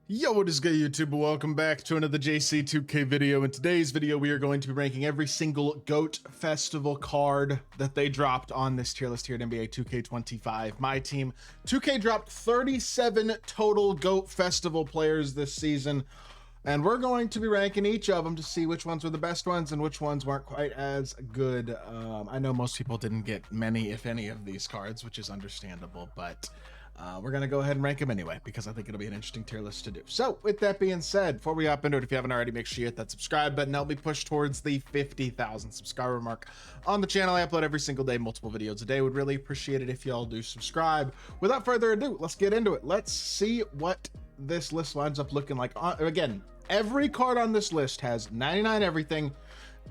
Yo, what is good, YouTube? Welcome back to another JC2K video. In today's video, we are going to be ranking every single GOAT Festival card that they dropped on this tier list here at NBA 2K25. My team, 2K dropped 37 total GOAT Festival players this season, and we're going to be ranking each of them to see which ones were the best ones and which ones weren't quite as good. I know most people didn't get many, if any, of these cards, which is understandable, but we're going to go ahead and rank them anyway, because I think it'll be an interesting tier list to do. So with that being said, before we hop into it, if you haven't already, make sure you hit that subscribe button. Help me push towards the 50,000 subscriber mark on the channel. I upload every single day, multiple videos a day. Would really appreciate it if y'all do subscribe. Without further ado, let's get into it. Let's see what this list winds up looking like. Again, every card on this list has 99 everything,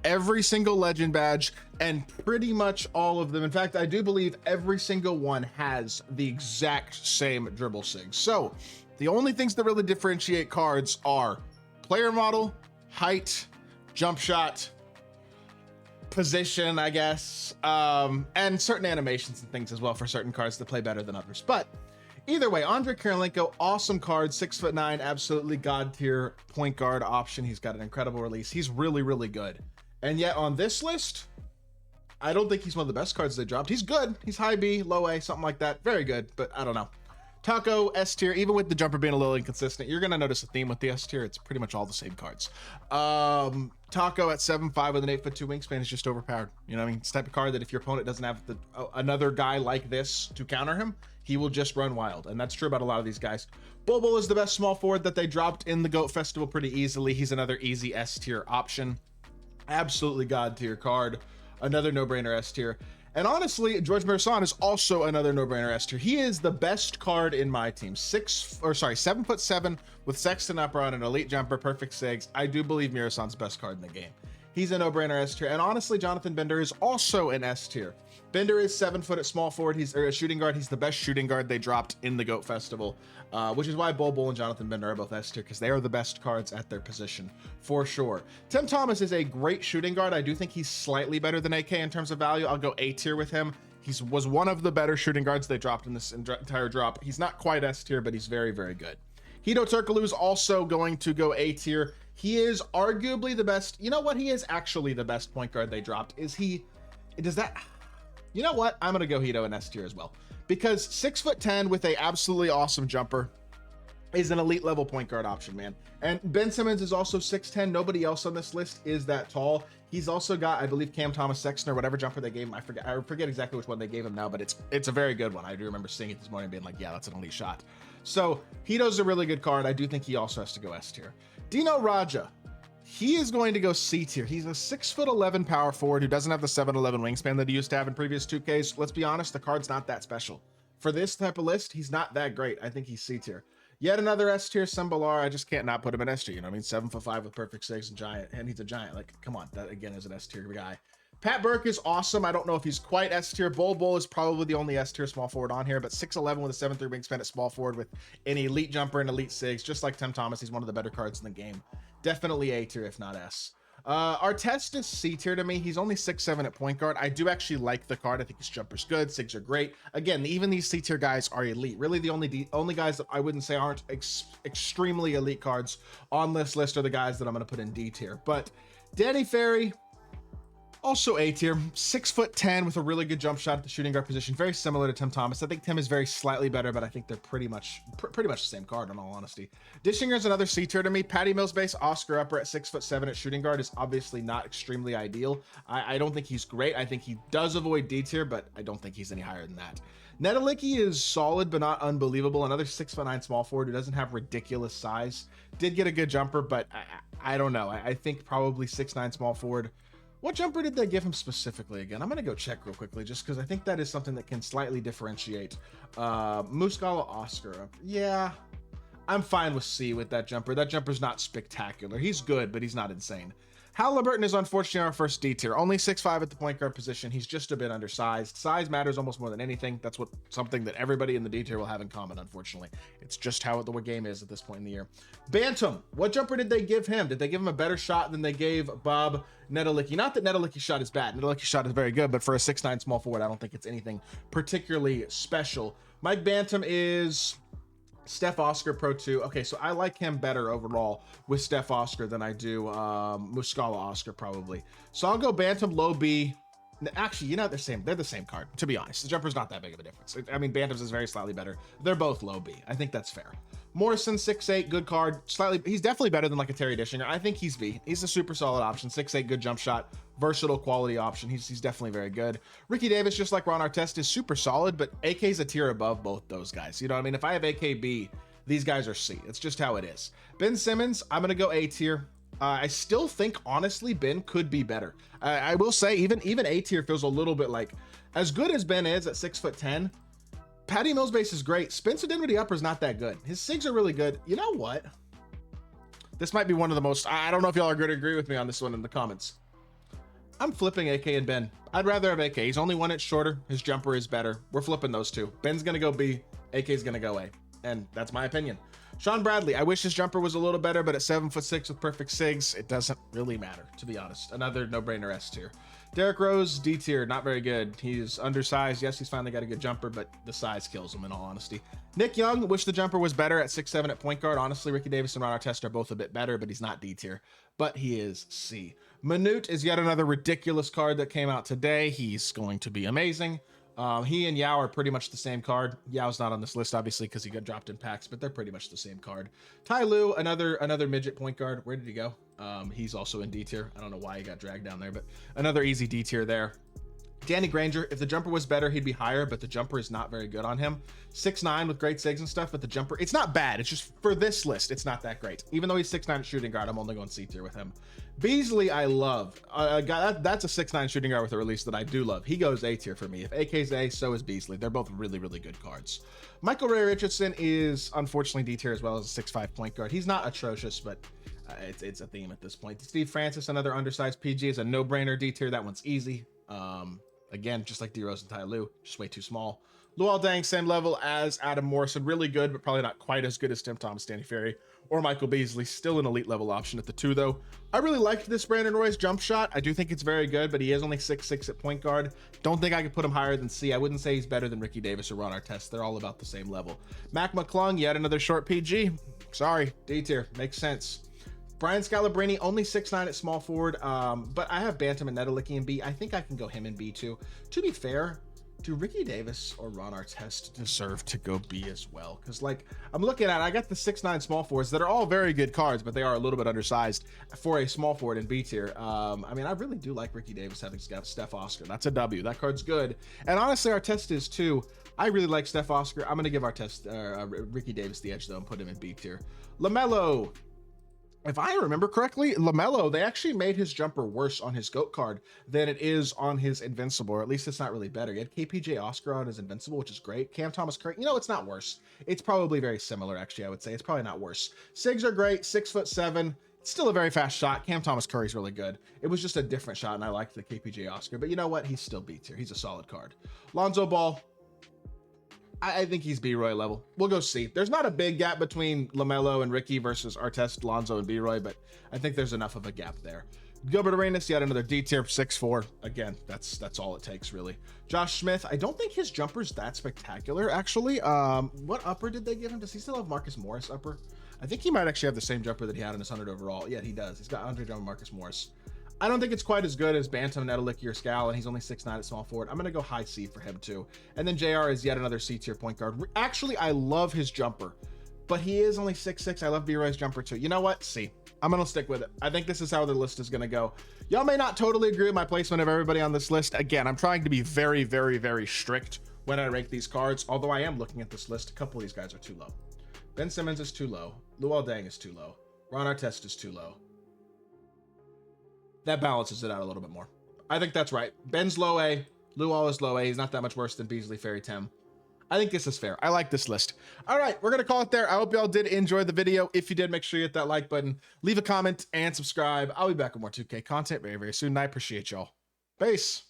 every single legend badge, and pretty much all of them. In fact, I do believe every single one has the exact same dribble sig. So the only things that really differentiate cards are player model, height, jump shot, position, I guess, and certain animations and things as well for certain cards that play better than others. But either way, Andrei Kirilenko, awesome card, 6'9", absolutely god tier point guard option. He's got an incredible release. He's really, really good. And yet on this list, I don't think he's one of the best cards they dropped. He's good. He's high B, low A, something like that. Very good, but I don't know. Taco, S tier, even with the jumper being a little inconsistent, you're going to notice a theme with the S tier. It's pretty much all the same cards. Taco at 7'5" with an 8'2" wingspan is just overpowered. You know what I mean? It's the type of card that if your opponent doesn't have another guy like this to counter him, he will just run wild. And that's true about a lot of these guys. Bol Bol is the best small forward that they dropped in the GOAT Festival pretty easily. He's another easy S tier option. Absolutely god tier card, another no-brainer S tier. And honestly, George Mirasan is also another no-brainer S tier. He is the best card in my team. 7'7" with Sexton upper on an elite jumper, perfect sigs. I do believe Mirasan's the best card in the game. He's a no-brainer S tier. And honestly, Jonathan Bender is also an S tier. Bender is 7 foot at small forward. He's a shooting guard. He's the best shooting guard they dropped in the GOAT Festival, which is why Bol Bol and Jonathan Bender are both S tier, because they are the best cards at their position for sure. Tim Thomas is a great shooting guard. I do think he's slightly better than AK in terms of value. I'll go A tier with him. He was one of the better shooting guards they dropped in this entire drop. He's not quite S tier, but he's very, very good. Hedo Turkoglu is also going to go A tier. He is arguably the best. You know what? He is actually the best point guard they dropped. You know what? I'm going to go Hedo in S tier as well, because 6'10" with a absolutely awesome jumper is an elite level point guard option, man. And Ben Simmons is also 6'10". Nobody else on this list is that tall. He's also got, I believe, Cam Thomas Sexton or whatever jumper they gave him. I forget exactly which one they gave him now, but it's a very good one. I do remember seeing it this morning and being like, yeah, that's an elite shot. So Hedo's a really good card. I do think he also has to go S tier. Dino Raja, he is going to go C tier. He's a 6'11" power forward who doesn't have the 7'11" wingspan that he used to have in previous 2Ks. Let's be honest, the card's not that special. For this type of list, he's not that great. I think he's C tier. Yet another S tier, Sembalar. I just can't not put him in S tier. You know what I mean? 7'5" with perfect sigs and giant, and he's a giant. Like, come on, that again is an S tier guy. Pat Burke is awesome. I don't know if he's quite S tier. Bol Bol is probably the only S tier small forward on here, but 6'11" with a 7'3" wingspan at small forward with an elite jumper and elite sigs, just like Tim Thomas. He's one of the better cards in the game. Definitely A tier, if not S. Artest is C tier to me. He's only 6'7" at point guard. I do actually like the card. I think his jumper's good. Sigs are great. Again, even these C tier guys are elite. Really, the only guys that I wouldn't say aren't extremely elite cards on this list are the guys that I'm going to put in D tier. But Danny Ferry, also A tier, 6'10" with a really good jump shot at the shooting guard position. Very similar to Tim Thomas. I think Tim is very slightly better, but I think they're pretty much the same card in all honesty. Dishinger is another C tier to me. Patty Mills base, Oscar upper at 6'7" at shooting guard is obviously not extremely ideal. I don't think he's great. I think he does avoid D tier, but I don't think he's any higher than that. Nedelicki is solid, but not unbelievable. Another 6'9" small forward who doesn't have ridiculous size. Did get a good jumper, but I don't know. I think probably 6'9" small forward. What jumper did they give him specifically again? I'm going to go check real quickly just because I think that is something that can slightly differentiate. Muscala Oscar. Yeah, I'm fine with C with that jumper. That jumper's not spectacular. He's good, but he's not insane. Halliburton is unfortunately our first D tier. Only 6'5" at the point guard position. He's just a bit undersized. Size matters almost more than anything. That's something that everybody in the D tier will have in common, unfortunately. It's just how the game is at this point in the year. Bantam, what jumper did they give him? Did they give him a better shot than they gave Bob Nedelicki? Not that Nedelicki's shot is bad. Nedelicki's shot is very good, but for a 6'9" small forward, I don't think it's anything particularly special. Mike Bantam is Steph Oscar Pro 2. Okay, so I like him better overall with Steph Oscar than I do Muscala Oscar probably. So I'll go Bantam low B. Actually, you know, they're the same card, to be honest. The jumper's not that big of a difference. I mean, Bantam's is very slightly better. They're both low B. I think that's fair. Morrison 6'8", good card. He's definitely better than like a Terry Dishinger. I think he's B. He's a super solid option. 6'8", good jump shot, versatile quality option. He's definitely very good. Ricky Davis, just like Ron Artest, is super solid, but AK's a tier above both those guys. You know what I mean? If I have AKB, these guys are C. It's just how it is. Ben Simmons, I'm gonna go A tier. I still think, honestly, Ben could be better. I will say, even A tier feels a little bit like, as good as Ben is at 6'10", Patty Mills base is great. Spencer Dinwiddie upper is not that good. His SIGs are really good. You know what? This might be one of the most, I don't know if y'all are going to agree with me on this one in the comments. I'm flipping AK and Ben. I'd rather have AK. He's only 1 inch shorter. His jumper is better. We're flipping those two. Ben's going to go B. AK's going to go A. And that's my opinion. Sean Bradley, I wish his jumper was a little better, but at 7'6" with perfect SIGs, it doesn't really matter, to be honest. Another no-brainer S tier. Derrick Rose, D tier, not very good. He's undersized. Yes, he's finally got a good jumper, but the size kills him in all honesty. Nick Young, wish the jumper was better at 6'7" at point guard. Honestly, Ricky Davis and Ron Artest are both a bit better, but he's not D tier, but he is C. Manute is yet another ridiculous card that came out today. He's going to be amazing. He and Yao are pretty much the same card. Yao's not on this list, obviously, because he got dropped in packs, but they're pretty much the same card. Ty Lue, another midget point guard. Where did he go? He's also in D tier. I don't know why he got dragged down there, but another easy D tier there. Danny Granger, if the jumper was better, he'd be higher, but the jumper is not very good on him. 6'9" with great SIGs and stuff, but the jumper, it's not bad. It's just, for this list, it's not that great. Even though he's 6'9" shooting guard, I'm only going C tier with him. Beasley, I love. That's a 6'9" shooting guard with a release that I do love. He goes A tier for me. If AK's A, so is Beasley. They're both really, really good cards. Michael Ray Richardson is, unfortunately, D tier as well as a 6'5" point guard. He's not atrocious, but it's a theme at this point. Steve Francis, another undersized PG, is a no-brainer D tier. That one's easy. Again, just like D Rose and Ty Lue, just way too small. Luol Deng, same level as Adam Morrison, really good, but probably not quite as good as Tim Thomas, Danny Ferry, or Michael Beasley. Still an elite level option at the 2, though. I really liked this Brandon Roy's jump shot. I do think it's very good, but he is only 6'6" at point guard. Don't think I could put him higher than C. I wouldn't say he's better than Ricky Davis or Ron Artest. They're all about the same level. Mac McClung, yet another short PG. Sorry, D tier, makes sense. Brian Scalabrine, only 6'9" at small forward, but I have Bantam and Nedelicki in B. I think I can go him in B too. To be fair, do Ricky Davis or Ron Artest deserve to go B as well? Because, like, I'm looking at, I got the 6'9" small forwards that are all very good cards, but they are a little bit undersized for a small forward in B tier. I mean, I really do like Ricky Davis having Steph Oscar. That's a W. That card's good. And honestly, Artest is too. I really like Steph Oscar. I'm going to give Ricky Davis the edge, though, and put him in B tier. LaMelo. If I remember correctly, LaMelo, they actually made his jumper worse on his GOAT card than it is on his Invincible, or at least it's not really better. He had KPJ Oscar on his Invincible, which is great. Cam Thomas Curry, you know, it's not worse. It's probably very similar, actually, I would say. It's probably not worse. SIGs are great, 6'7". It's still a very fast shot. Cam Thomas Curry's really good. It was just a different shot, and I liked the KPJ Oscar. But you know what? He's still B tier. He's a solid card. Lonzo Ball, I think he's B-Roy level. We'll go C. There's not a big gap between LaMelo and Ricky versus Artest, Lonzo, and B-Roy, but I think there's enough of a gap there. Gilbert Arenas, yet another D tier, 6'4". Again, that's all it takes, really. Josh Smith, I don't think his jumper's that spectacular, actually. What upper did they give him? Does he still have Marcus Morris upper? I think he might actually have the same jumper that he had in his 100 overall. Yeah, he does. He's got 100 on Marcus Morris. I don't think it's quite as good as Bantam, Nedelicki, or Scal, and he's only 6'9" at small forward. I'm going to go high C for him, too. And then JR is yet another C tier point guard. Actually, I love his jumper, but he is only 6'6". I love B-Roy's jumper, too. You know what? C. I'm going to stick with it. I think this is how the list is going to go. Y'all may not totally agree with my placement of everybody on this list. Again, I'm trying to be very, very, very strict when I rank these cards, although I am looking at this list. A couple of these guys are too low. Ben Simmons is too low. Luol Deng is too low. Ron Artest is too low. That balances it out a little bit more. I think that's right. Ben's low A. Luol is low A. He's not that much worse than Beasley, Ferry, Tim. I think this is fair. I like this list. All right, we're going to call it there. I hope y'all did enjoy the video. If you did, make sure you hit that like button, leave a comment, and subscribe. I'll be back with more 2K content very, very soon. I appreciate y'all. Peace.